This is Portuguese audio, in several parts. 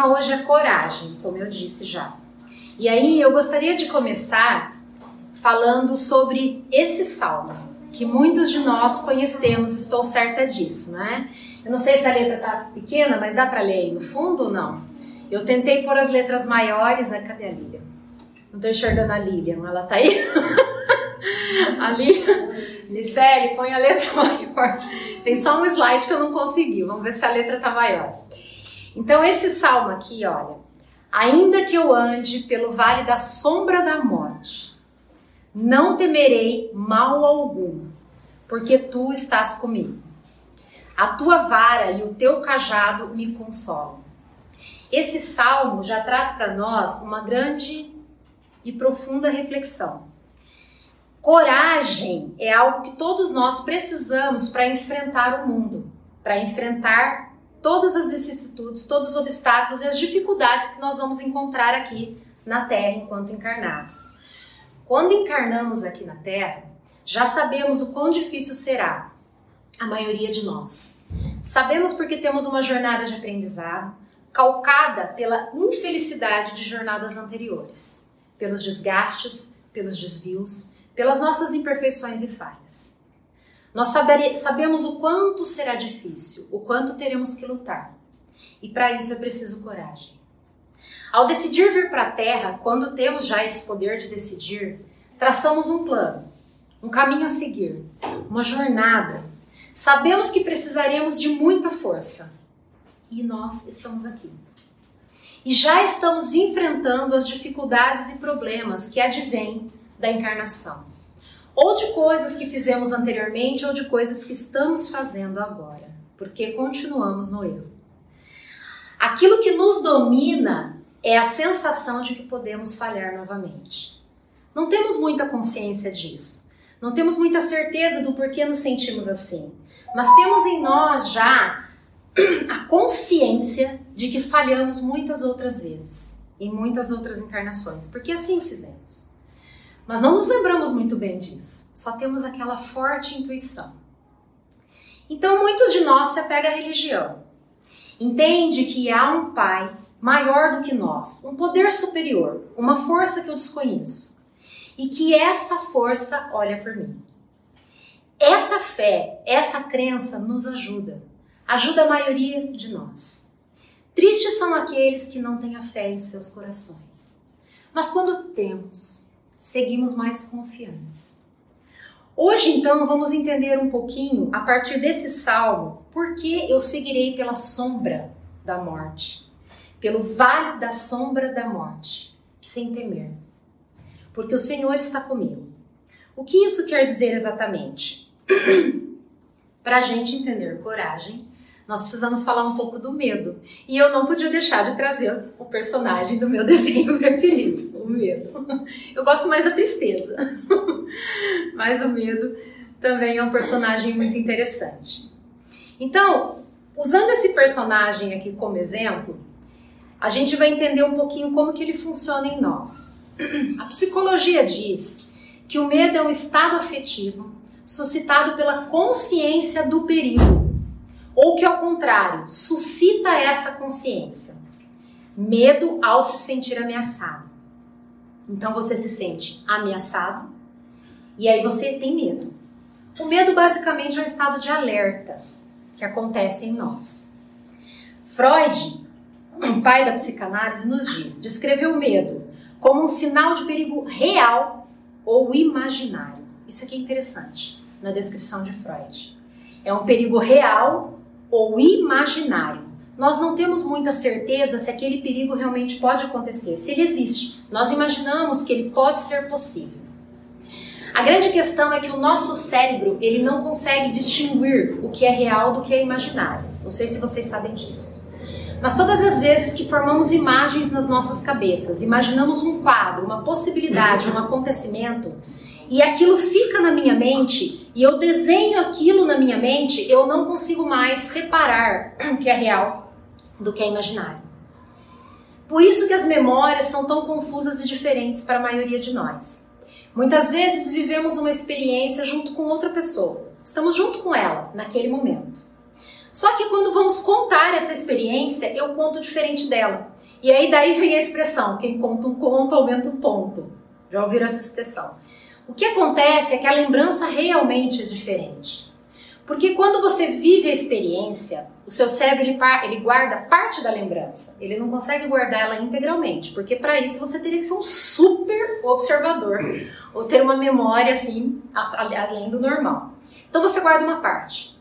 tema hoje é coragem, como eu disse já. E aí eu gostaria de começar falando sobre esse salmo, que muitos de nós conhecemos, estou certa disso, né? Eu não sei se a letra tá pequena, mas dá para ler aí no fundo ou não? Eu tentei pôr as letras maiores, cadê a Lilian? Não tô enxergando a Lilian, ela tá aí? A Lilian, Licele, põe a letra maior. Tem só um slide que eu não consegui, vamos ver se a letra tá maior. Então esse salmo aqui, olha. Ainda que eu ande pelo vale da sombra da morte, não temerei mal algum, porque tu estás comigo. A tua vara e o teu cajado me consolam. Esse salmo já traz para nós uma grande e profunda reflexão. Coragem é algo que todos nós precisamos para enfrentar o mundo, para enfrentar todas as vicissitudes, todos os obstáculos e as dificuldades que nós vamos encontrar aqui na Terra enquanto encarnados. Quando encarnamos aqui na Terra, já sabemos o quão difícil será a maioria de nós. Sabemos porque temos uma jornada de aprendizado calcada pela infelicidade de jornadas anteriores, pelos desgastes, pelos desvios, pelas nossas imperfeições e falhas. Nós sabemos o quanto será difícil, o quanto teremos que lutar. E para isso é preciso coragem. Ao decidir vir para a Terra, quando temos já esse poder de decidir, traçamos um plano, um caminho a seguir, uma jornada. Sabemos que precisaremos de muita força. E nós estamos aqui. E já estamos enfrentando as dificuldades e problemas que advêm da encarnação. Ou de coisas que fizemos anteriormente, ou de coisas que estamos fazendo agora, porque continuamos no erro. Aquilo que nos domina é a sensação de que podemos falhar novamente. Não temos muita consciência disso, não temos muita certeza do porquê nos sentimos assim, mas temos em nós já a consciência de que falhamos muitas outras vezes, em muitas outras encarnações, porque assim fizemos. Mas não nos lembramos muito bem disso, só temos aquela forte intuição. Então muitos de nós se apegam à religião. Entende que há um Pai maior do que nós, um poder superior, uma força que eu desconheço. E que essa força olha por mim. Essa fé, essa crença nos ajuda. Ajuda a maioria de nós. Tristes são aqueles que não têm a fé em seus corações. Mas quando temos, seguimos mais confiantes. Hoje, então, vamos entender um pouquinho, a partir desse salmo, por que eu seguirei pela sombra da morte, pelo vale da sombra da morte, sem temer. Porque o Senhor está comigo. O que isso quer dizer exatamente? Para a gente entender coragem, nós precisamos falar um pouco do medo. E eu não podia deixar de trazer o personagem do meu desenho preferido, o medo. Eu gosto mais da tristeza, mas o medo também é um personagem muito interessante. Então, usando esse personagem aqui como exemplo, a gente vai entender um pouquinho como que ele funciona em nós. A psicologia diz que o medo é um estado afetivo suscitado pela consciência do perigo, ou que ao contrário, suscita essa consciência. Medo ao se sentir ameaçado. Então você se sente ameaçado e aí você tem medo. O medo basicamente é um estado de alerta que acontece em nós. Freud, o pai da psicanálise, nos descreveu o medo como um sinal de perigo real ou imaginário. Isso aqui é interessante na descrição de Freud. É um perigo real ou imaginário. Nós não temos muita certeza se aquele perigo realmente pode acontecer, se ele existe. Nós imaginamos que ele pode ser possível. A grande questão é que o nosso cérebro, ele não consegue distinguir o que é real do que é imaginário. Não sei se vocês sabem disso. Mas todas as vezes que formamos imagens nas nossas cabeças, imaginamos um quadro, uma possibilidade, um acontecimento, e aquilo fica na minha mente, e eu desenho aquilo na minha mente, eu não consigo mais separar o que é real do que é imaginário. Por isso que as memórias são tão confusas e diferentes para a maioria de nós. Muitas vezes vivemos uma experiência junto com outra pessoa. Estamos junto com ela naquele momento. Só que quando vamos contar essa experiência, eu conto diferente dela. E aí daí vem a expressão, quem conta um conto aumenta um ponto. Já ouviram essa expressão? O que acontece é que a lembrança realmente é diferente. Porque quando você vive a experiência, o seu cérebro ele guarda parte da lembrança. Ele não consegue guardar ela integralmente, porque para isso você teria que ser um super observador ou ter uma memória assim, além do normal. Então você guarda uma parte.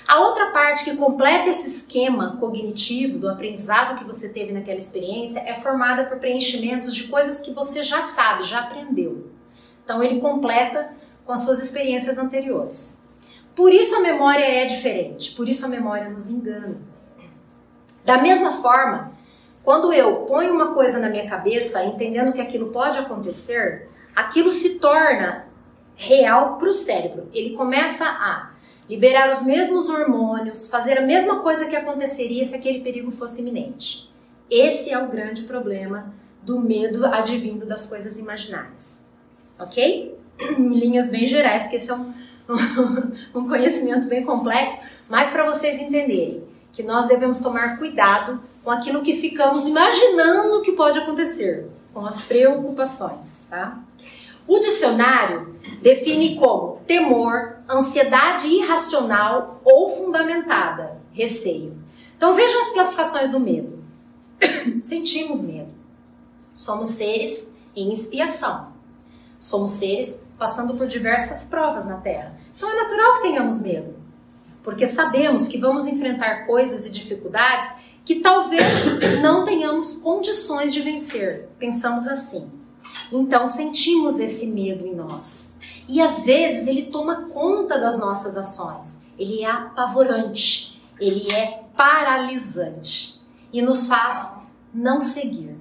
A outra parte que completa esse esquema cognitivo do aprendizado que você teve naquela experiência é formada por preenchimentos de coisas que você já sabe, já aprendeu. Então ele completa com as suas experiências anteriores. Por isso a memória é diferente, por isso a memória nos engana. Da mesma forma, quando eu ponho uma coisa na minha cabeça, entendendo que aquilo pode acontecer, aquilo se torna real para o cérebro. Ele começa a liberar os mesmos hormônios, fazer a mesma coisa que aconteceria se aquele perigo fosse iminente. Esse é o grande problema do medo advindo das coisas imaginárias. Ok? Em linhas bem gerais, que esse é um conhecimento bem complexo, mas para vocês entenderem que nós devemos tomar cuidado com aquilo que ficamos imaginando que pode acontecer, com as preocupações, tá? O dicionário define como temor, ansiedade irracional ou fundamentada, receio. Então vejam as classificações do medo. Sentimos medo. Somos seres em expiação. Somos seres passando por diversas provas na Terra. Então é natural que tenhamos medo, porque sabemos que vamos enfrentar coisas e dificuldades que talvez não tenhamos condições de vencer. Pensamos assim. Então sentimos esse medo em nós. E às vezes ele toma conta das nossas ações. Ele é apavorante, ele é paralisante e nos faz não seguir.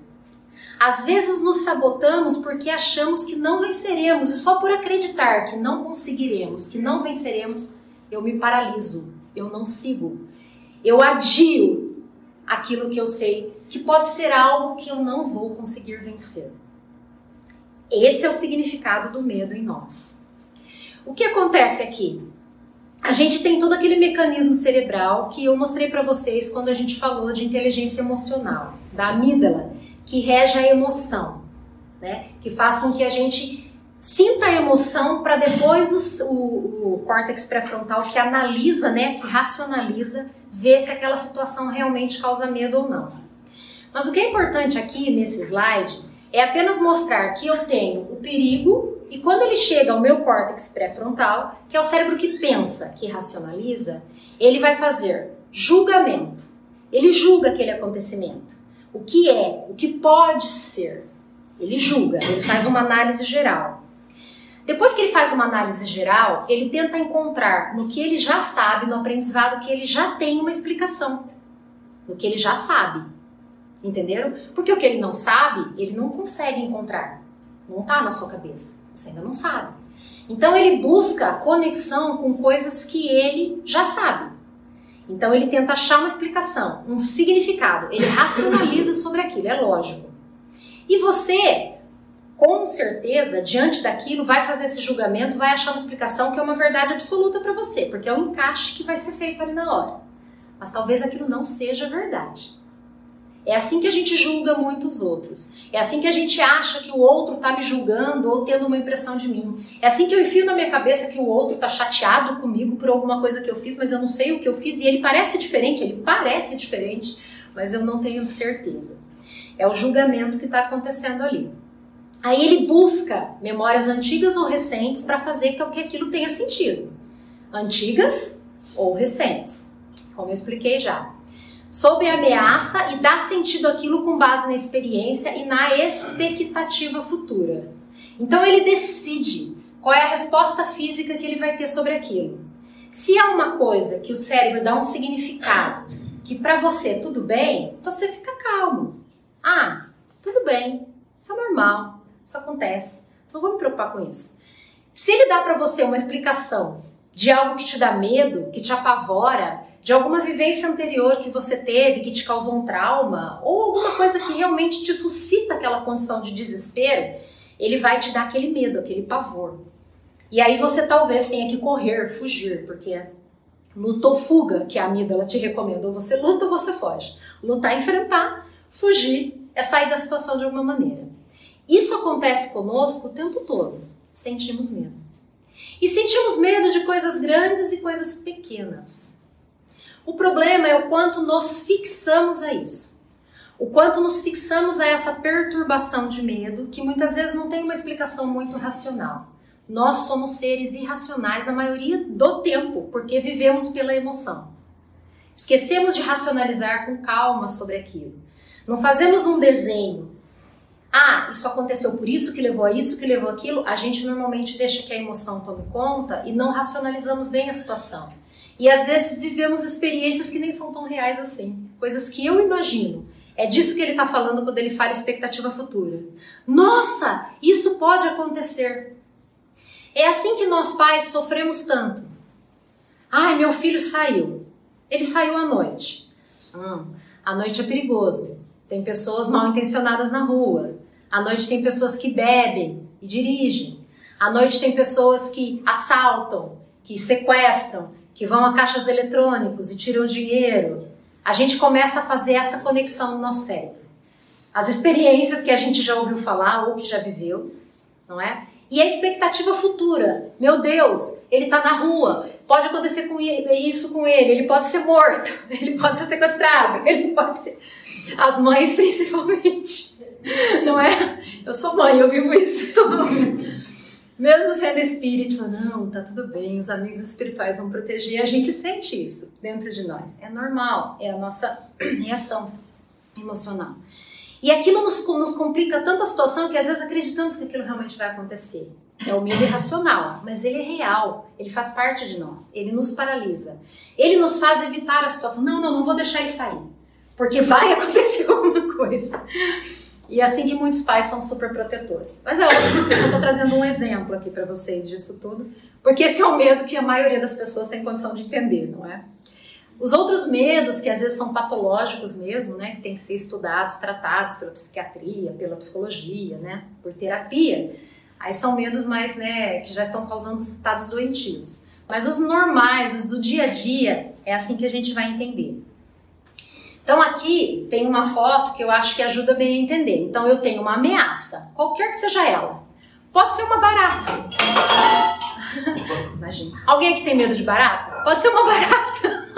Às vezes nos sabotamos porque achamos que não venceremos e só por acreditar que não conseguiremos, que não venceremos, eu me paraliso, eu não sigo. Eu adio aquilo que eu sei que pode ser algo que eu não vou conseguir vencer. Esse é o significado do medo em nós. O que acontece aqui? A gente tem todo aquele mecanismo cerebral que eu mostrei para vocês quando a gente falou de inteligência emocional, da amígdala, que rege a emoção, né? Que faz com que a gente sinta a emoção para depois o córtex pré-frontal que analisa, né? Que racionaliza, ver se aquela situação realmente causa medo ou não. Mas o que é importante aqui nesse slide é apenas mostrar que eu tenho o perigo e quando ele chega ao meu córtex pré-frontal, que é o cérebro que pensa, que racionaliza, ele vai fazer julgamento. Ele julga aquele acontecimento. O que é, o que pode ser. Ele julga, ele faz uma análise geral. Depois que ele faz uma análise geral, ele tenta encontrar no que ele já sabe, no aprendizado que ele já tem uma explicação. No que ele já sabe. Entenderam? Porque o que ele não sabe, ele não consegue encontrar. Não está na sua cabeça. Você ainda não sabe. Então ele busca conexão com coisas que ele já sabe. Então ele tenta achar uma explicação, um significado. Ele racionaliza sobre aquilo, é lógico. E você, com certeza, diante daquilo, vai fazer esse julgamento, vai achar uma explicação que é uma verdade absoluta para você, porque é o encaixe que vai ser feito ali na hora. Mas talvez aquilo não seja verdade. É assim que a gente julga muitos outros. É assim que a gente acha que o outro está me julgando ou tendo uma impressão de mim. É assim que eu enfio na minha cabeça que o outro está chateado comigo por alguma coisa que eu fiz, mas eu não sei o que eu fiz e ele parece diferente, mas eu não tenho certeza. É o julgamento que está acontecendo ali. Aí ele busca memórias antigas ou recentes para fazer com que aquilo tenha sentido. Antigas ou recentes, como eu expliquei já. Sobre a ameaça e dá sentido àquilo com base na experiência e na expectativa futura. Então ele decide qual é a resposta física que ele vai ter sobre aquilo. Se há uma coisa que o cérebro dá um significado, que para você tudo bem, você fica calmo. Ah, tudo bem, isso é normal, isso acontece, não vou me preocupar com isso. Se ele dá para você uma explicação de algo que te dá medo, que te apavora, de alguma vivência anterior que você teve, que te causou um trauma, ou alguma coisa que realmente te suscita aquela condição de desespero, ele vai te dar aquele medo, aquele pavor. E aí você talvez tenha que correr, fugir, porque luta ou fuga, que a amígdala te recomenda, ou você luta ou você foge. Lutar, enfrentar, fugir é sair da situação de alguma maneira. Isso acontece conosco o tempo todo. Sentimos medo. E sentimos medo de coisas grandes e coisas pequenas. O problema é o quanto nos fixamos a isso. O quanto nos fixamos a essa perturbação de medo, que muitas vezes não tem uma explicação muito racional. Nós somos seres irracionais a maioria do tempo, porque vivemos pela emoção. Esquecemos de racionalizar com calma sobre aquilo. Não fazemos um desenho. Ah, isso aconteceu por isso, que levou a isso, que levou aquilo. A gente normalmente deixa que a emoção tome conta e não racionalizamos bem a situação. E às vezes vivemos experiências que nem são tão reais assim. Coisas que eu imagino. É disso que ele está falando quando ele fala expectativa futura. Nossa, isso pode acontecer. É assim que nós pais sofremos tanto. Ai, meu filho saiu. Ele saiu à noite. À noite é perigoso. Tem pessoas mal intencionadas na rua. À noite tem pessoas que bebem e dirigem. À noite tem pessoas que assaltam, que sequestram, que vão a caixas eletrônicos e tiram dinheiro. A gente começa a fazer essa conexão no nosso cérebro. As experiências que a gente já ouviu falar ou que já viveu, não é? E a expectativa futura. Meu Deus, ele está na rua, pode acontecer isso com ele pode ser morto, ele pode ser sequestrado, ele pode ser... As mães principalmente, não é? Eu sou mãe, eu vivo isso todo momento. Mesmo sendo espírito, não, tá tudo bem, os amigos espirituais vão proteger, a gente sente isso dentro de nós. É normal, é a nossa reação emocional. E aquilo nos complica tanto a situação que às vezes acreditamos que aquilo realmente vai acontecer. É o medo irracional, mas ele é real, ele faz parte de nós, ele nos paralisa. Ele nos faz evitar a situação. Não vou deixar ele sair, porque vai acontecer alguma coisa. E é assim que muitos pais são super protetores. Mas é óbvio que eu só estou trazendo um exemplo aqui para vocês disso tudo, porque esse é o medo que a maioria das pessoas tem condição de entender, não é? Os outros medos, que às vezes são patológicos mesmo, né, que tem que ser estudados, tratados pela psiquiatria, pela psicologia, né, por terapia, aí são medos mais, né, que já estão causando estados doentios. Mas os normais, os do dia a dia, é assim que a gente vai entender. Então aqui tem uma foto que eu acho que ajuda bem a entender. Então eu tenho uma ameaça, qualquer que seja ela. Pode ser uma barata. Imagina. Alguém aqui tem medo de barata? Pode ser uma barata.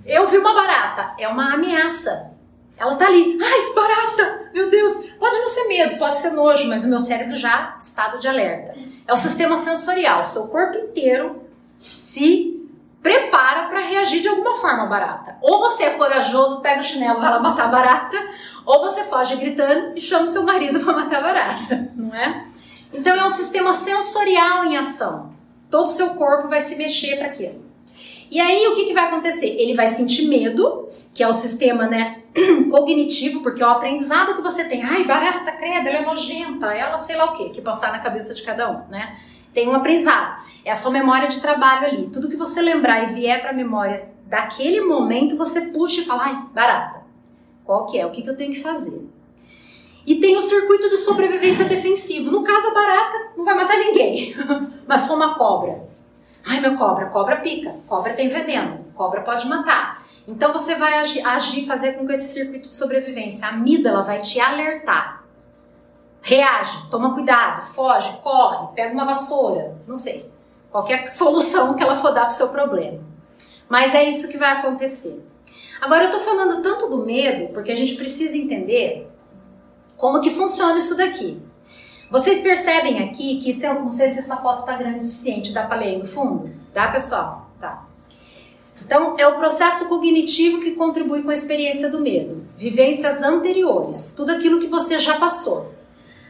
Eu vi uma barata, é uma ameaça. Ela tá ali, ai, barata, meu Deus. Pode não ser medo, pode ser nojo, mas o meu cérebro já estado de alerta. É o sistema sensorial, seu corpo inteiro se prepara para reagir de alguma forma à barata. Ou você é corajoso, pega o chinelo e vai lá matar a barata, ou você foge gritando e chama o seu marido para matar a barata, não é? Então é um sistema sensorial em ação. Todo o seu corpo vai se mexer para aquilo. E aí o que vai acontecer? Ele vai sentir medo, que é o sistema, né, cognitivo, porque é o aprendizado que você tem. Ai, barata, credo, ela é nojenta, ela sei lá o quê, que passar na cabeça de cada um, né? Tem um aprendizado, é a sua memória de trabalho ali. Tudo que você lembrar e vier para a memória daquele momento, você puxa e fala, ai, barata, qual que é? O que eu tenho que fazer? E tem o circuito de sobrevivência defensivo. No caso, a barata não vai matar ninguém, mas for uma cobra. Ai, meu cobra pica, cobra tem veneno, cobra pode matar. Então você vai agir, fazer com que esse circuito de sobrevivência, a amígdala vai te alertar. Reage, toma cuidado, foge, corre, pega uma vassoura, não sei. Qualquer solução que ela for dar para o seu problema. Mas é isso que vai acontecer. Agora eu tô falando tanto do medo, porque a gente precisa entender como que funciona isso daqui. Vocês percebem aqui que, não sei se essa foto tá grande o suficiente, dá para ler aí no fundo? Dá, pessoal? Tá. Então, é o processo cognitivo que contribui com a experiência do medo. Vivências anteriores, tudo aquilo que você já passou.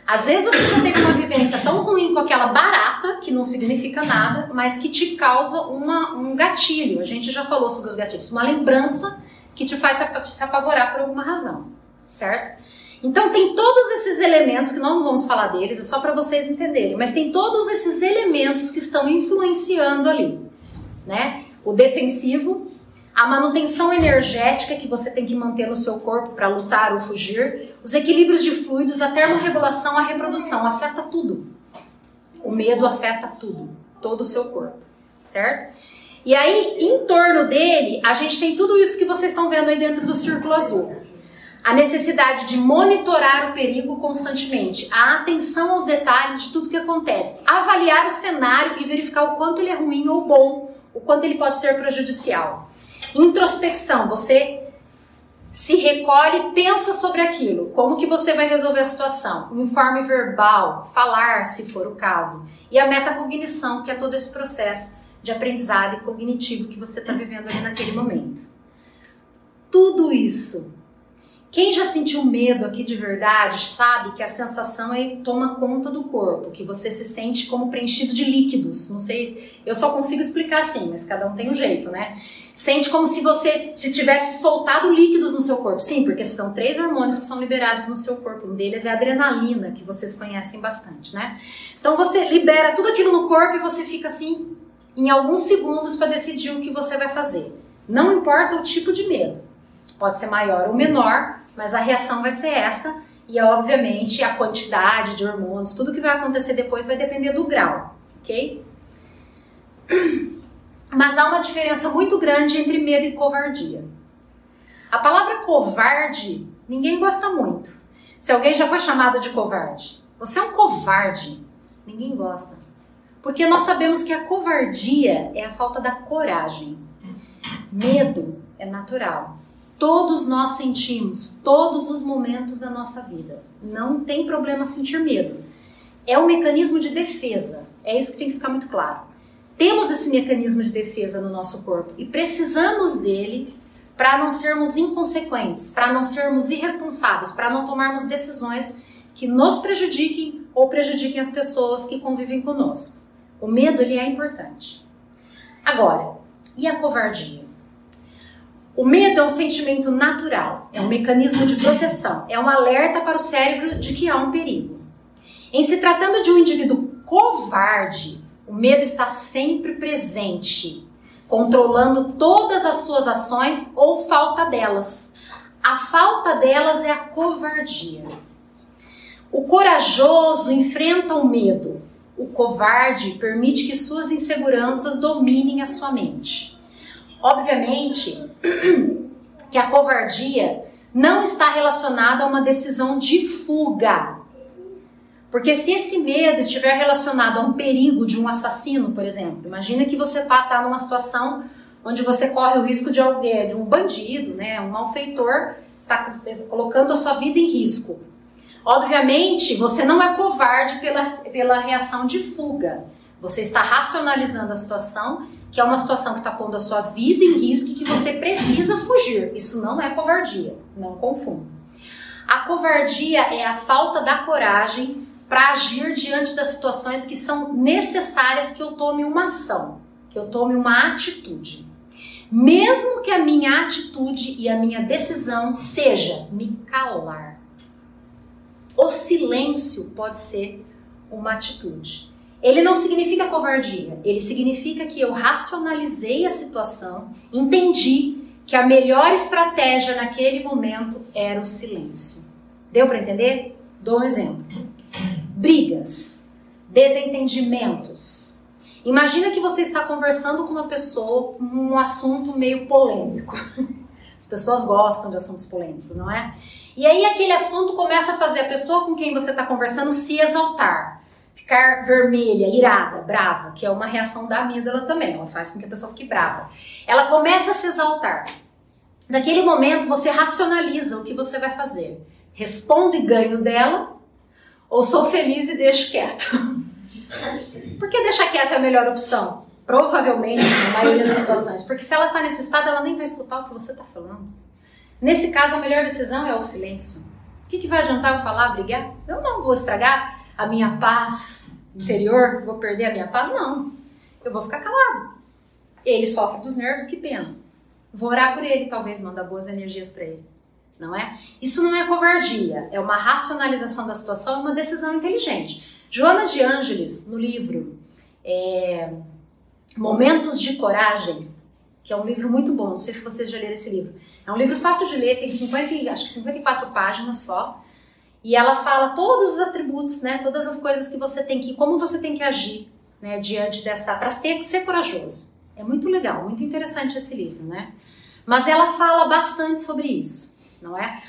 Às vezes você já teve uma vivência tão ruim com aquela barata, que não significa nada, mas que te causa um gatilho. A gente já falou sobre os gatilhos. Uma lembrança que te faz se apavorar por alguma razão, certo? Então tem todos esses elementos, que nós não vamos falar deles, é só para vocês entenderem, mas tem todos esses elementos que estão influenciando ali, né? O defensivo, a manutenção energética que você tem que manter no seu corpo para lutar ou fugir, os equilíbrios de fluidos, a termorregulação, a reprodução, afeta tudo. O medo afeta tudo, todo o seu corpo, certo? E aí, em torno dele, a gente tem tudo isso que vocês estão vendo aí dentro do círculo azul. A necessidade de monitorar o perigo constantemente, a atenção aos detalhes de tudo que acontece, avaliar o cenário e verificar o quanto ele é ruim ou bom, o quanto ele pode ser prejudicial. Introspecção, você se recolhe e pensa sobre aquilo, como que você vai resolver a situação. O informe verbal, falar se for o caso. E a metacognição, que é todo esse processo de aprendizado e cognitivo que você está vivendo ali naquele momento. Tudo isso. Quem já sentiu medo aqui de verdade sabe que a sensação toma conta do corpo, que você se sente como preenchido de líquidos. Não sei, eu só consigo explicar assim, mas cada um tem um jeito, né? Sente como se você tivesse soltado líquidos no seu corpo. Sim, porque são 3 hormônios que são liberados no seu corpo. Um deles é a adrenalina, que vocês conhecem bastante, né? Então você libera tudo aquilo no corpo e você fica assim, em alguns segundos para decidir o que você vai fazer. Não importa o tipo de medo. Pode ser maior ou menor, mas a reação vai ser essa e, obviamente, a quantidade de hormônios, tudo que vai acontecer depois vai depender do grau, ok? Mas há uma diferença muito grande entre medo e covardia. A palavra covarde, ninguém gosta muito. Se alguém já foi chamado de covarde, você é um covarde, ninguém gosta. Porque nós sabemos que a covardia é a falta da coragem. Medo é natural. Todos nós sentimos, todos os momentos da nossa vida. Não tem problema sentir medo. É um mecanismo de defesa. É isso que tem que ficar muito claro. Temos esse mecanismo de defesa no nosso corpo e precisamos dele para não sermos inconsequentes, para não sermos irresponsáveis, para não tomarmos decisões que nos prejudiquem ou prejudiquem as pessoas que convivem conosco. O medo, ele é importante. Agora, e a covardia? O medo é um sentimento natural, é um mecanismo de proteção, é um alerta para o cérebro de que há um perigo. Em se tratando de um indivíduo covarde, o medo está sempre presente, controlando todas as suas ações ou falta delas. A falta delas é a covardia. O corajoso enfrenta o medo. O covarde permite que suas inseguranças dominem a sua mente. Obviamente que a covardia não está relacionada a uma decisão de fuga. Porque se esse medo estiver relacionado a um perigo de um assassino, por exemplo, imagina que você está numa situação onde você corre o risco de alguém, de um bandido, né, um malfeitor, está colocando a sua vida em risco. Obviamente, você não é covarde pela reação de fuga. Você está racionalizando a situação, que é uma situação que está pondo a sua vida em risco e que você precisa fugir. Isso não é covardia, não confunda. A covardia é a falta da coragem para agir diante das situações que são necessárias que eu tome uma ação, que eu tome uma atitude. Mesmo que a minha atitude e a minha decisão seja me calar. O silêncio pode ser uma atitude. Ele não significa covardia, ele significa que eu racionalizei a situação, entendi que a melhor estratégia naquele momento era o silêncio. Deu para entender? Dou um exemplo. Brigas, desentendimentos. Imagina que você está conversando com uma pessoa um assunto meio polêmico. As pessoas gostam de assuntos polêmicos, não é? E aí aquele assunto começa a fazer a pessoa com quem você está conversando se exaltar. Ficar vermelha, irada, brava, que é uma reação da amígdala também, ela faz com que a pessoa fique brava. Ela começa a se exaltar. Naquele momento você racionaliza o que você vai fazer. Respondo e ganho dela, ou sou feliz e deixo quieto. Por que deixar quieto é a melhor opção? Provavelmente, na maioria das situações. Porque se ela está nesse estado, ela nem vai escutar o que você está falando. Nesse caso, a melhor decisão é o silêncio. O que vai adiantar eu falar, brigar? Eu não vou estragar a minha paz interior, vou perder a minha paz? Não. Eu vou ficar calado. Ele sofre dos nervos, que pena. Vou orar por ele, talvez, mandar boas energias para ele. Não é? Isso não é covardia, é uma racionalização da situação, uma decisão inteligente. Joana de Ângeles, no livro Momentos de Coragem, que é um livro muito bom, não sei se vocês já leram esse livro. É um livro fácil de ler, tem acho que 54 páginas só. E ela fala todos os atributos, né, todas as coisas que você tem que, como você tem que agir, né, diante dessa, para ter que ser corajoso. É muito legal, muito interessante esse livro, né? Mas ela fala bastante sobre isso. não é?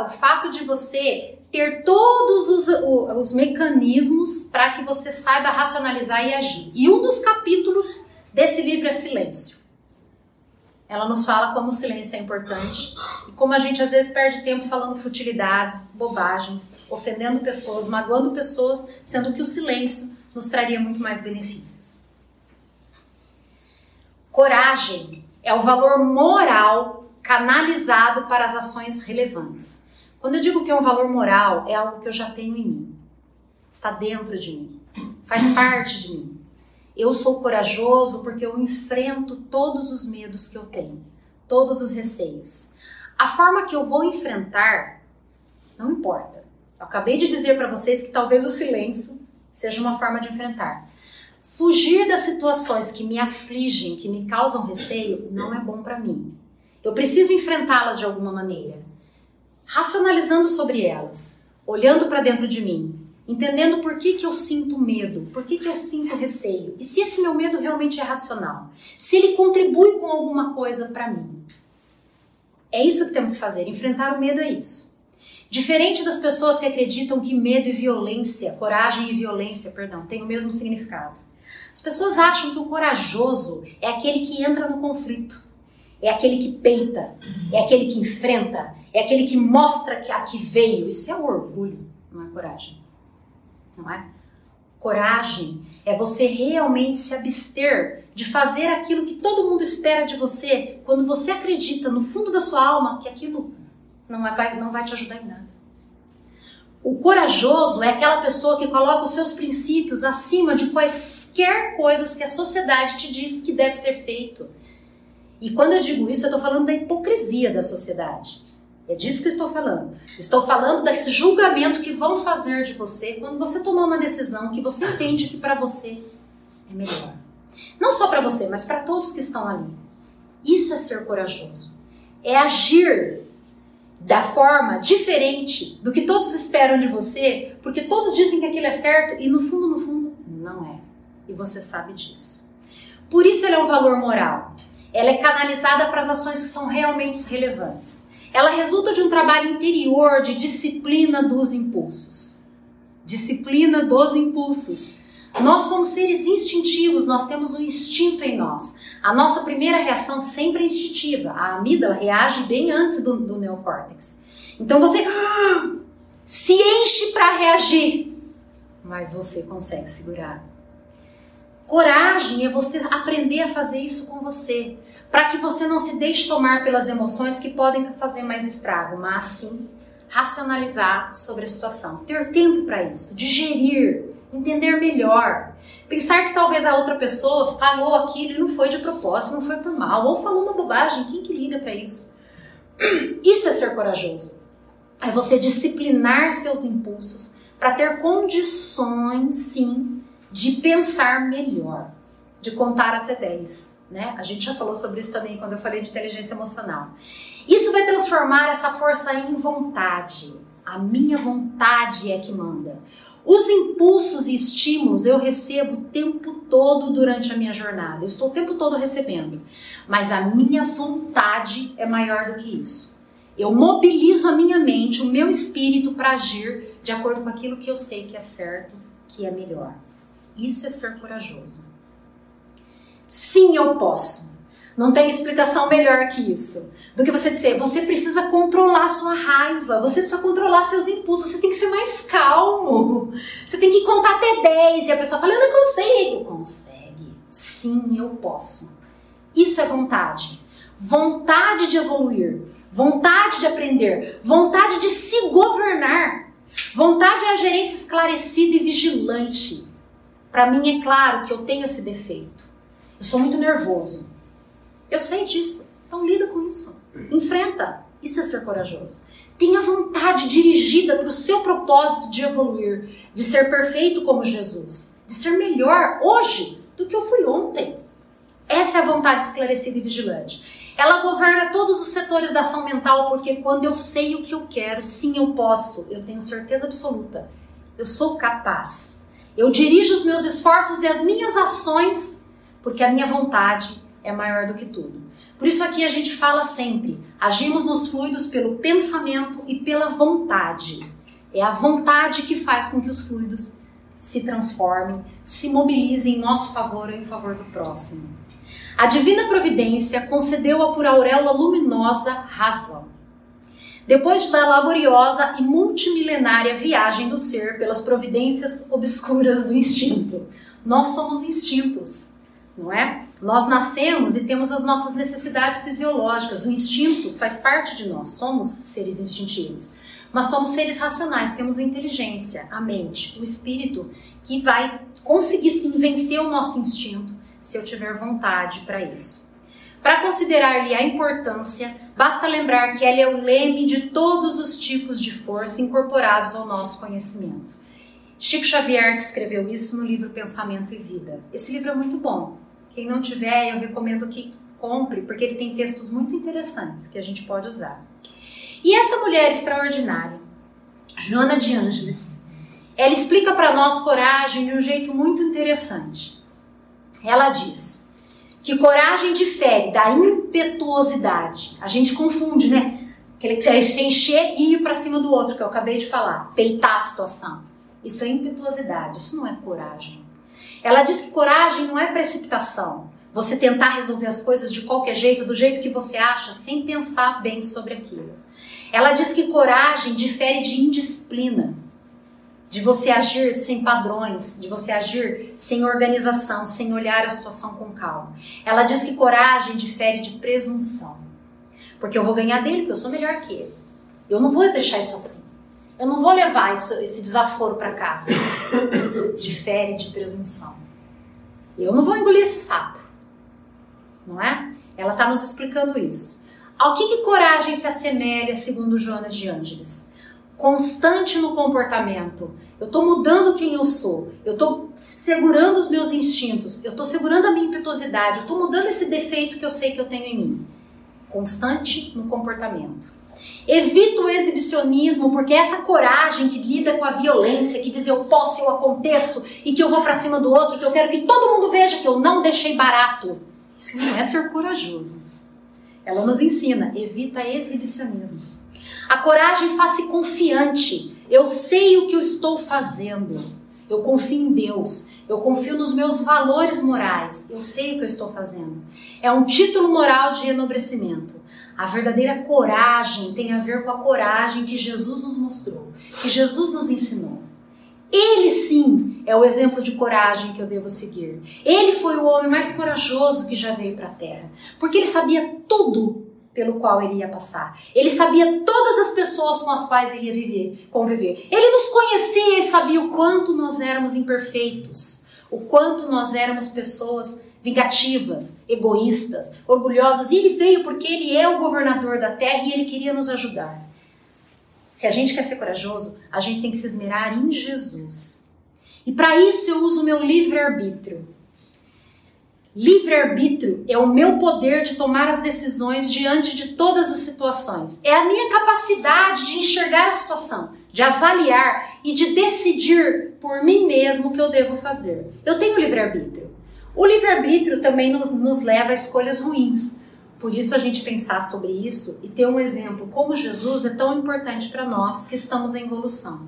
O fato de você ter todos os mecanismos para que você saiba racionalizar e agir. E um dos capítulos desse livro é Silêncio. Ela nos fala como o silêncio é importante e como a gente às vezes perde tempo falando futilidades, bobagens, ofendendo pessoas, magoando pessoas, sendo que o silêncio nos traria muito mais benefícios. Coragem é o valor moral canalizado para as ações relevantes. Quando eu digo que é um valor moral, é algo que eu já tenho em mim. Está dentro de mim. Faz parte de mim. Eu sou corajoso porque eu enfrento todos os medos que eu tenho. Todos os receios. A forma que eu vou enfrentar, não importa. Eu acabei de dizer para vocês que talvez o silêncio seja uma forma de enfrentar. Fugir das situações que me afligem, que me causam receio, não é bom para mim. Eu preciso enfrentá-las de alguma maneira. Racionalizando sobre elas, olhando para dentro de mim, entendendo por que eu sinto medo, por que eu sinto receio. E se esse meu medo realmente é racional? Se ele contribui com alguma coisa para mim? É isso que temos que fazer. Enfrentar o medo é isso. Diferente das pessoas que acreditam que medo e violência, coragem e violência, perdão, têm o mesmo significado. As pessoas acham que o corajoso é aquele que entra no conflito, é aquele que peita, é aquele que enfrenta, é aquele que mostra que aqui veio. Isso é o orgulho, não é coragem. Não é? Coragem é você realmente se abster de fazer aquilo que todo mundo espera de você quando você acredita no fundo da sua alma que aquilo não vai te ajudar em nada. O corajoso é aquela pessoa que coloca os seus princípios acima de quaisquer coisas que a sociedade te diz que deve ser feito. E quando eu digo isso, eu estou falando da hipocrisia da sociedade. É disso que eu estou falando. Estou falando desse julgamento que vão fazer de você quando você tomar uma decisão que você entende que para você é melhor. Não só para você, mas para todos que estão ali. Isso é ser corajoso. É agir da forma diferente do que todos esperam de você, porque todos dizem que aquilo é certo e no fundo, não é. E você sabe disso. Por isso ela é um valor moral. Ela é canalizada para as ações que são realmente relevantes. Ela resulta de um trabalho interior de disciplina dos impulsos. Disciplina dos impulsos. Nós somos seres instintivos, nós temos um instinto em nós. A nossa primeira reação sempre é instintiva. A amígdala reage bem antes do neocórtex. Então você se enche para reagir, mas você consegue segurar. Coragem é você aprender a fazer isso com você, para que você não se deixe tomar pelas emoções que podem fazer mais estrago, mas sim racionalizar sobre a situação. Ter tempo para isso, digerir, entender melhor. Pensar que talvez a outra pessoa falou aquilo e não foi de propósito, não foi por mal, ou falou uma bobagem, quem que liga para isso? Isso é ser corajoso. É você disciplinar seus impulsos para ter condições, sim, de pensar melhor, de contar até 10, né? A gente já falou sobre isso também quando eu falei de inteligência emocional. Isso vai transformar essa força em vontade. A minha vontade é que manda. Os impulsos e estímulos eu recebo o tempo todo durante a minha jornada. Eu estou o tempo todo recebendo. Mas a minha vontade é maior do que isso. Eu mobilizo a minha mente, o meu espírito para agir de acordo com aquilo que eu sei que é certo, que é melhor. Isso é ser corajoso. Sim, eu posso. Não tem explicação melhor que isso. Do que você dizer, você precisa controlar sua raiva, você precisa controlar seus impulsos, você tem que ser mais calmo. Você tem que contar até 10 e a pessoa fala, eu não consigo. Consegue. Sim, eu posso. Isso é vontade. Vontade de evoluir, vontade de aprender, vontade de se governar. Vontade é a gerência esclarecida e vigilante. Para mim é claro que eu tenho esse defeito. Eu sou muito nervoso. Eu sei disso. Então lida com isso. Enfrenta. Isso é ser corajoso. Tenha vontade dirigida para o seu propósito de evoluir, de ser perfeito como Jesus, de ser melhor hoje do que eu fui ontem. Essa é a vontade esclarecida e vigilante. Ela governa todos os setores da ação mental, porque quando eu sei o que eu quero, sim, eu posso. Eu tenho certeza absoluta. Eu sou capaz. Eu dirijo os meus esforços e as minhas ações, porque a minha vontade é maior do que tudo. Por isso aqui a gente fala sempre, agimos nos fluidos pelo pensamento e pela vontade. É a vontade que faz com que os fluidos se transformem, se mobilizem em nosso favor ou em favor do próximo. A divina providência concedeu-a por auréola luminosa razão. Depois da laboriosa e multimilenária viagem do ser pelas providências obscuras do instinto. Nós somos instintos, não é? Nós nascemos e temos as nossas necessidades fisiológicas. O instinto faz parte de nós, somos seres instintivos. Mas somos seres racionais, temos a inteligência, a mente, o espírito, que vai conseguir sim vencer o nosso instinto se eu tiver vontade para isso. Para considerar-lhe a importância, basta lembrar que ela é o leme de todos os tipos de força incorporados ao nosso conhecimento. Chico Xavier que escreveu isso no livro Pensamento e Vida. Esse livro é muito bom. Quem não tiver, eu recomendo que compre, porque ele tem textos muito interessantes que a gente pode usar. E essa mulher extraordinária, Joana de Ângeles, ela explica para nós coragem de um jeito muito interessante. Ela diz que coragem difere da impetuosidade. A gente confunde, né? Aquele que você se encher e ir para cima do outro, que eu acabei de falar, peitar a situação. Isso é impetuosidade, isso não é coragem. Ela diz que coragem não é precipitação. Você tentar resolver as coisas de qualquer jeito, do jeito que você acha, sem pensar bem sobre aquilo. Ela diz que coragem difere de indisciplina, de você agir sem padrões, de você agir sem organização, sem olhar a situação com calma. Ela diz que coragem difere de presunção, porque eu vou ganhar dele, porque eu sou melhor que ele. Eu não vou deixar isso assim. Eu não vou levar esse desaforo para casa. Difere de presunção. Eu não vou engolir esse sapo, não é? Ela está nos explicando isso. Ao que coragem se assemelha, segundo Joana de Ângeles? Constante no comportamento. Eu estou mudando quem eu sou. Eu estou segurando os meus instintos. Eu estou segurando a minha impetuosidade. Eu estou mudando esse defeito que eu sei que eu tenho em mim. Constante no comportamento. Evito o exibicionismo, porque essa coragem que lida com a violência, que diz eu posso, eu aconteço, e que eu vou para cima do outro, que eu quero que todo mundo veja que eu não deixei barato. Isso não é ser corajoso. Ela nos ensina, evita exibicionismo. A coragem faz-se confiante. Eu sei o que eu estou fazendo. Eu confio em Deus. Eu confio nos meus valores morais. Eu sei o que eu estou fazendo. É um título moral de enobrecimento. A verdadeira coragem tem a ver com a coragem que Jesus nos mostrou, que Jesus nos ensinou. Ele sim é o exemplo de coragem que eu devo seguir. Ele foi o homem mais corajoso que já veio para a Terra, porque ele sabia tudo pelo qual ele ia passar. Ele sabia todas as pessoas com as quais ele ia conviver. Ele nos conhecia e sabia o quanto nós éramos imperfeitos, o quanto nós éramos pessoas vingativas, egoístas, orgulhosas. E ele veio porque ele é o governador da Terra e ele queria nos ajudar. Se a gente quer ser corajoso, a gente tem que se esmerar em Jesus. E para isso eu uso o meu livre-arbítrio. Livre-arbítrio é o meu poder de tomar as decisões diante de todas as situações. É a minha capacidade de enxergar a situação, de avaliar e de decidir por mim mesmo o que eu devo fazer. Eu tenho livre-arbítrio. O livre-arbítrio também nos leva a escolhas ruins. Por isso a gente pensar sobre isso e ter um exemplo como Jesus é tão importante para nós que estamos em evolução.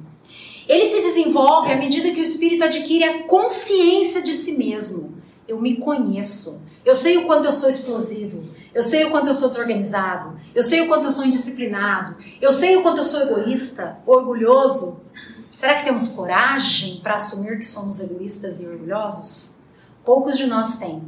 Ele se desenvolve à medida que o espírito adquire a consciência de si mesmo. Eu me conheço. Eu sei o quanto eu sou explosivo. Eu sei o quanto eu sou desorganizado. Eu sei o quanto eu sou indisciplinado. Eu sei o quanto eu sou egoísta, orgulhoso. Será que temos coragem para assumir que somos egoístas e orgulhosos? Poucos de nós têm.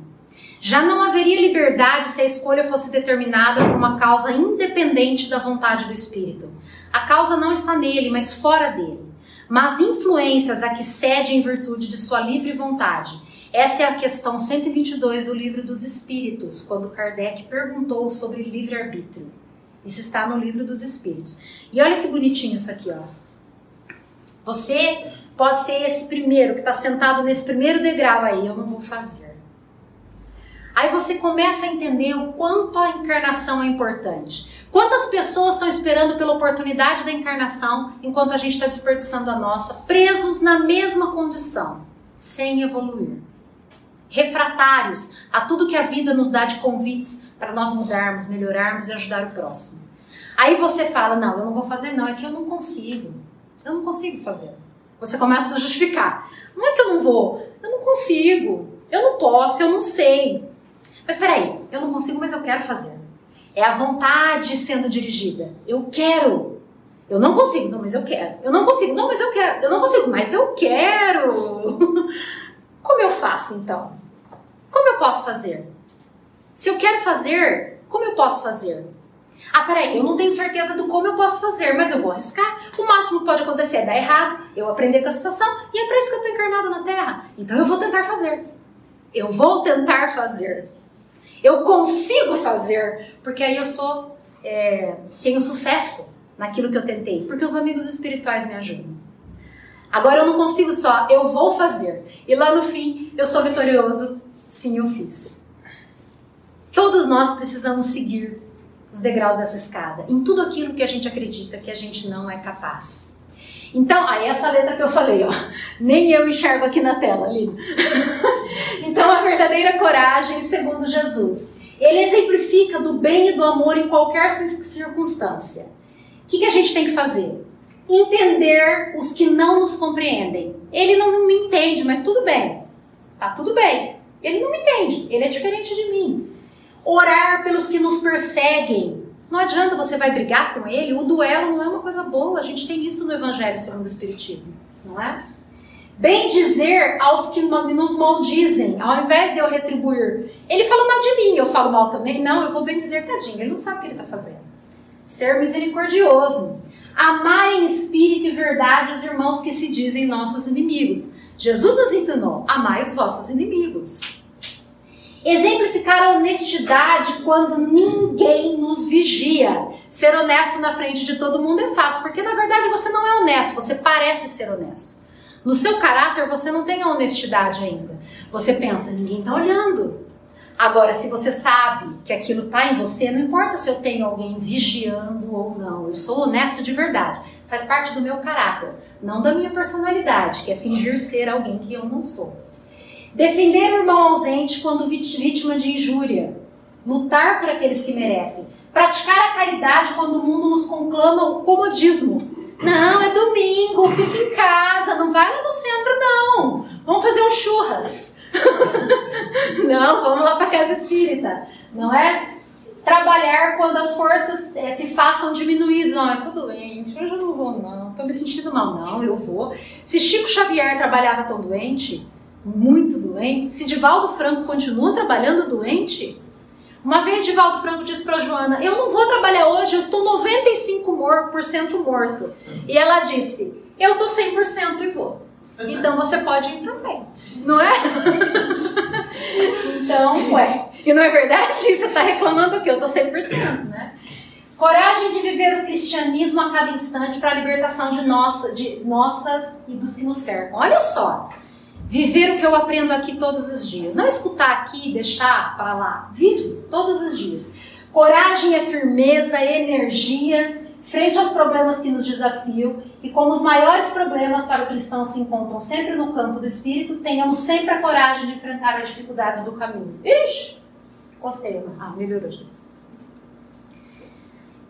Já não haveria liberdade se a escolha fosse determinada por uma causa independente da vontade do espírito. A causa não está nele, mas fora dele. Mas influências a que cede em virtude de sua livre vontade. Essa é a questão 122 do Livro dos Espíritos, quando Kardec perguntou sobre livre-arbítrio. Isso está no Livro dos Espíritos. E olha que bonitinho isso aqui, ó. Você pode ser esse primeiro que está sentado nesse primeiro degrau aí, eu não vou fazer. Aí você começa a entender o quanto a encarnação é importante. Quantas pessoas estão esperando pela oportunidade da encarnação, enquanto a gente está desperdiçando a nossa, presos na mesma condição, sem evoluir. refratários a tudo que a vida nos dá de convites para nós mudarmos, melhorarmos e ajudar o próximo. Aí você fala, não, eu não vou fazer não, é que eu não consigo fazer. Você começa a justificar. Não é que eu não vou, eu não consigo, eu não posso, eu não sei. Mas peraí, eu não consigo, mas eu quero fazer. É a vontade sendo dirigida. Eu quero. Eu não consigo, não, mas eu quero. Eu não consigo, não, mas eu quero. Eu não consigo, mas eu quero. Como eu faço então? Como eu posso fazer? Se eu quero fazer, como eu posso fazer? Ah, peraí, eu não tenho certeza do como eu posso fazer, mas eu vou arriscar. O máximo que pode acontecer é dar errado, eu aprender com a situação, e é para isso que eu estou encarnada na Terra. Então eu vou tentar fazer. Eu vou tentar fazer. Eu consigo fazer, porque aí eu tenho sucesso naquilo que eu tentei, porque os amigos espirituais me ajudam. Agora eu não consigo só, eu vou fazer. E lá no fim, eu sou vitorioso. Sim, eu fiz. Todos nós precisamos seguir os degraus dessa escada, em tudo aquilo que a gente acredita que a gente não é capaz. Então, aí essa letra que eu falei, ó, nem eu enxergo aqui na tela, ali. Então, a verdadeira coragem, segundo Jesus, ele exemplifica do bem e do amor em qualquer circunstância. O que a gente tem que fazer? Entender os que não nos compreendem. Ele não me entende, mas tudo bem. Tá tudo bem. Ele não me entende, ele é diferente de mim. Orar pelos que nos perseguem. Não adianta, você vai brigar com ele, o duelo não é uma coisa boa, a gente tem isso no Evangelho segundo o Espiritismo, não é? Bem dizer aos que nos maldizem, ao invés de eu retribuir. Ele fala mal de mim, eu falo mal também? Não, eu vou bem dizer, tadinho, ele não sabe o que ele está fazendo. Ser misericordioso. Amar em espírito e verdade os irmãos que se dizem nossos inimigos. Jesus nos ensinou, amai os vossos inimigos. Exemplificar a honestidade quando ninguém nos vigia. Ser honesto na frente de todo mundo é fácil, porque na verdade você não é honesto, você parece ser honesto. No seu caráter você não tem a honestidade ainda. Você pensa, ninguém está olhando. Agora, se você sabe que aquilo está em você, não importa se eu tenho alguém vigiando ou não, eu sou honesto de verdade. Faz parte do meu caráter, não da minha personalidade, que é fingir ser alguém que eu não sou. Defender o irmão ausente quando vítima de injúria. Lutar por aqueles que merecem. Praticar a caridade quando o mundo nos conclama o comodismo. Não, é domingo, fica em casa, não vai lá no centro não. Vamos fazer um churras. Não, vamos lá para a casa espírita. Não é? Trabalhar quando as forças se façam diminuídas. Não, eu tô doente, hoje eu não vou não. Tô me sentindo mal, não, eu vou. Se Chico Xavier trabalhava tão doente, muito doente, se Divaldo Franco continua trabalhando doente, uma vez Divaldo Franco disse para Joana, eu não vou trabalhar hoje, eu estou 95% morto. E ela disse, eu tô 100% e vou. Então você pode ir também, não é? Então, ué, e não é verdade? Você está reclamando o quê? Eu tô 100%, né? Coragem de viver o cristianismo a cada instante para a libertação de nossas e dos que nos cercam. Olha só. Viver o que eu aprendo aqui todos os dias. Não escutar aqui e deixar para lá. Vive todos os dias. Coragem é firmeza, energia frente aos problemas que nos desafiam. E como os maiores problemas para o cristão se encontram sempre no campo do espírito, tenhamos sempre a coragem de enfrentar as dificuldades do caminho. Ixi! Gostei. Ah, melhorou.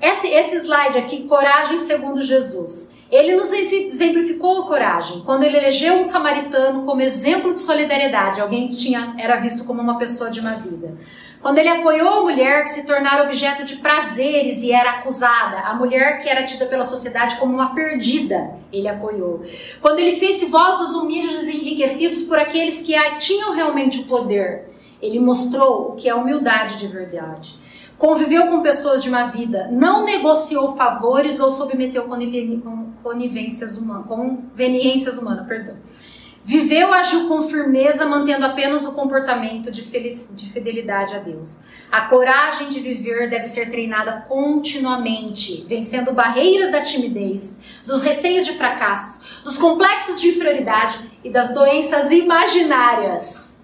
Esse slide aqui, coragem segundo Jesus. Ele nos exemplificou a coragem, quando ele elegeu um samaritano como exemplo de solidariedade, alguém que era visto como uma pessoa de uma vida. Quando ele apoiou a mulher que se tornara objeto de prazeres e era acusada, a mulher que era tida pela sociedade como uma perdida, ele apoiou. Quando ele fez voz dos humildes e enriquecidos por aqueles que tinham realmente o poder, ele mostrou o que é humildade de verdade. Conviveu com pessoas de uma vida, não negociou favores ou submeteu conveniências humanas. Viveu, agiu com firmeza, mantendo apenas o comportamento de fidelidade a Deus. A coragem de viver deve ser treinada continuamente, vencendo barreiras da timidez, dos receios de fracassos, dos complexos de inferioridade e das doenças imaginárias.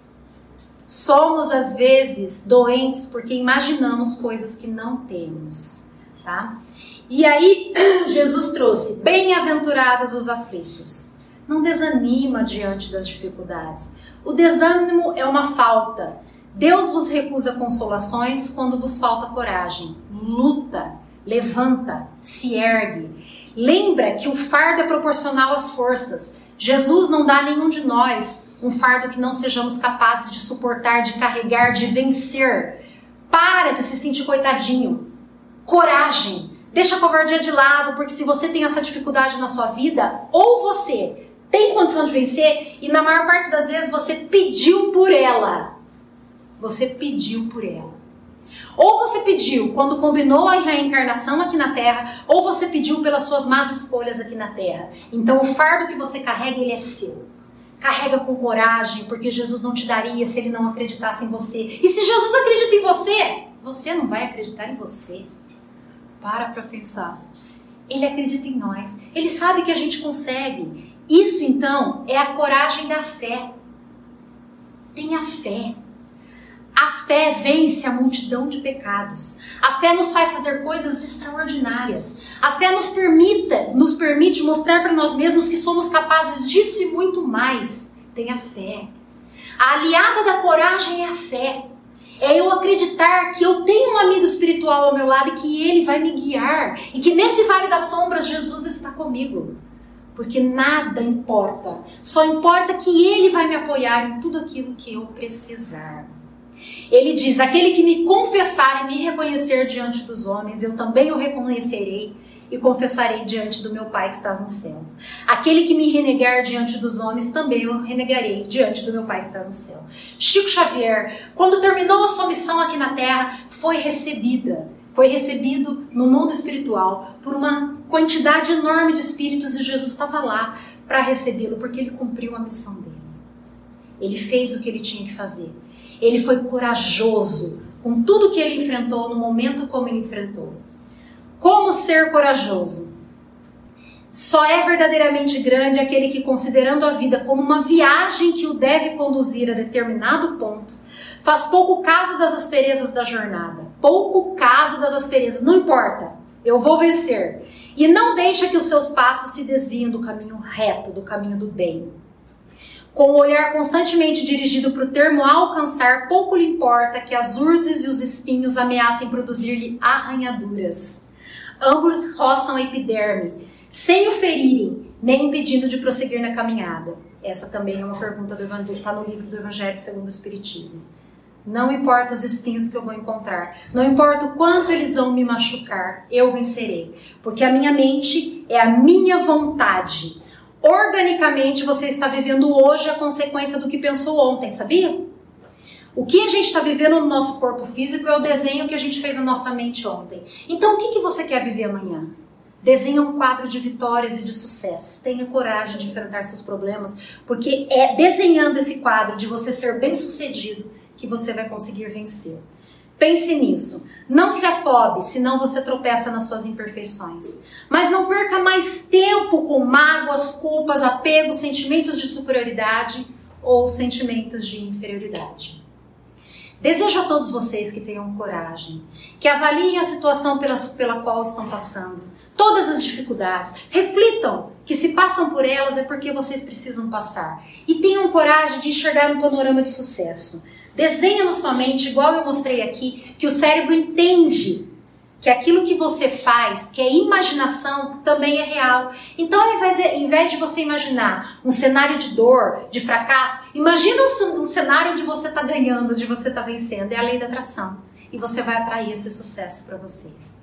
Somos, às vezes, doentes porque imaginamos coisas que não temos, tá? E aí, Jesus trouxe, bem-aventurados os aflitos. Não desanima diante das dificuldades. O desânimo é uma falta. Deus vos recusa consolações quando vos falta coragem. Luta, levanta, se ergue. Lembra que o fardo é proporcional às forças. Jesus não dá a nenhum de nós um fardo que não sejamos capazes de suportar, de carregar, de vencer. Para de se sentir coitadinho. Coragem. Deixa a covardia de lado, porque se você tem essa dificuldade na sua vida, ou você tem condição de vencer, e na maior parte das vezes você pediu por ela. Você pediu por ela. Ou você pediu quando combinou a reencarnação aqui na Terra, ou você pediu pelas suas más escolhas aqui na Terra. Então o fardo que você carrega, ele é seu. Carrega com coragem, porque Jesus não te daria se ele não acreditasse em você. E se Jesus acredita em você, você não vai acreditar em você. Para pensar. Ele acredita em nós. Ele sabe que a gente consegue. Isso então é a coragem da fé. Tenha fé. A fé vence a multidão de pecados. A fé nos faz fazer coisas extraordinárias. A fé nos permite mostrar para nós mesmos que somos capazes disso e muito mais. Tenha fé. A aliada da coragem é a fé. É eu acreditar que eu tenho um amigo espiritual ao meu lado e que ele vai me guiar. E que nesse vale das sombras Jesus está comigo. Porque nada importa. Só importa que ele vai me apoiar em tudo aquilo que eu precisar. Ele diz, aquele que me confessar e me reconhecer diante dos homens, eu também o reconhecerei e confessarei diante do meu Pai que estás nos céus. Aquele que me renegar diante dos homens, também eu renegarei diante do meu Pai que estás no céu. Chico Xavier, quando terminou a sua missão aqui na Terra, foi recebido no mundo espiritual por uma quantidade enorme de espíritos e Jesus estava lá para recebê-lo, porque ele cumpriu a missão dele. Ele fez o que ele tinha que fazer. Ele foi corajoso com tudo que ele enfrentou no momento como ele enfrentou. Como ser corajoso? Só é verdadeiramente grande aquele que, considerando a vida como uma viagem que o deve conduzir a determinado ponto, faz pouco caso das asperezas da jornada. Pouco caso das asperezas, não importa, eu vou vencer. E não deixa que os seus passos se desviem do caminho reto, do caminho do bem. Com o olhar constantemente dirigido para o termo a alcançar, pouco lhe importa que as urzes e os espinhos ameacem produzir-lhe arranhaduras. Ambos roçam a epiderme, sem o ferirem, nem impedindo de prosseguir na caminhada. Essa também é uma pergunta do Evangelho, está no livro do Evangelho segundo o Espiritismo. Não importa os espinhos que eu vou encontrar, não importa o quanto eles vão me machucar, eu vencerei. Porque a minha mente é a minha vontade. Organicamente você está vivendo hoje a consequência do que pensou ontem, sabia? O que a gente está vivendo no nosso corpo físico é o desenho que a gente fez na nossa mente ontem. Então o que você quer viver amanhã? Desenha um quadro de vitórias e de sucessos. Tenha coragem de enfrentar seus problemas, porque é desenhando esse quadro de você ser bem-sucedido que você vai conseguir vencer. Pense nisso. Não se afobe, senão você tropeça nas suas imperfeições. Mas não perca mais tempo com mágoas, culpas, apegos, sentimentos de superioridade ou sentimentos de inferioridade. Desejo a todos vocês que tenham coragem, que avaliem a situação pela qual estão passando, todas as dificuldades, reflitam que se passam por elas é porque vocês precisam passar e tenham coragem de enxergar um panorama de sucesso. Desenha na sua mente, igual eu mostrei aqui, que o cérebro entende que aquilo que você faz, que é imaginação, também é real. Então, ao invés de você imaginar um cenário de dor, de fracasso, imagina um cenário onde você está ganhando, onde você está vencendo. É a lei da atração. E você vai atrair esse sucesso para vocês.